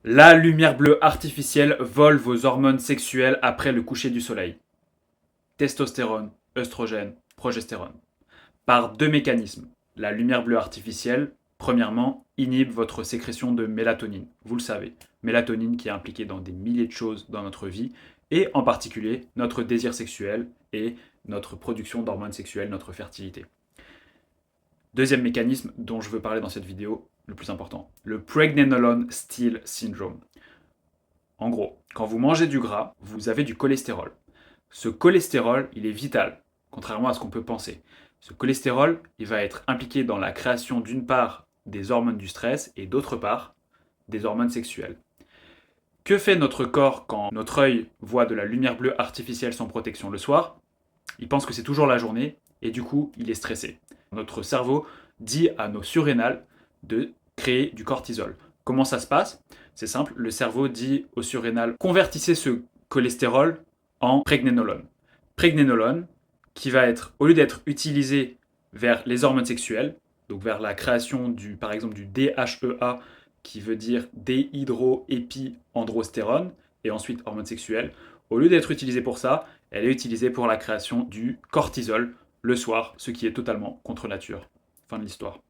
La lumière bleue artificielle vole vos hormones sexuelles après le coucher du soleil. Testostérone, œstrogène, progestérone. Par deux mécanismes. La lumière bleue artificielle, premièrement, inhibe votre sécrétion de mélatonine. Vous le savez, mélatonine qui est impliquée dans des milliers de choses dans notre vie, et en particulier notre désir sexuel et notre production d'hormones sexuelles, notre fertilité. Deuxième mécanisme dont je veux parler dans cette vidéo, le plus important, le pregnenolone steal syndrome. En gros, quand vous mangez du gras, vous avez du cholestérol. Ce cholestérol, il est vital, contrairement à ce qu'on peut penser. Ce cholestérol, il va être impliqué dans la création d'une part des hormones du stress et d'autre part des hormones sexuelles. Que fait notre corps quand notre œil voit de la lumière bleue artificielle sans protection le soir? Il pense que c'est toujours la journée et du coup, il est stressé. Notre cerveau dit à nos surrénales de créer du cortisol. Comment ça se passe? C'est simple, le cerveau dit aux surrénales convertissez ce cholestérol en pregnénolone. Pregnénolone qui va être, au lieu d'être utilisé vers les hormones sexuelles, donc vers la création par exemple du DHEA qui veut dire déhydroépiandrostérone et ensuite hormones sexuelles, au lieu d'être utilisée pour ça, elle est utilisée pour la création du cortisol le soir, ce qui est totalement contre nature. Fin de l'histoire.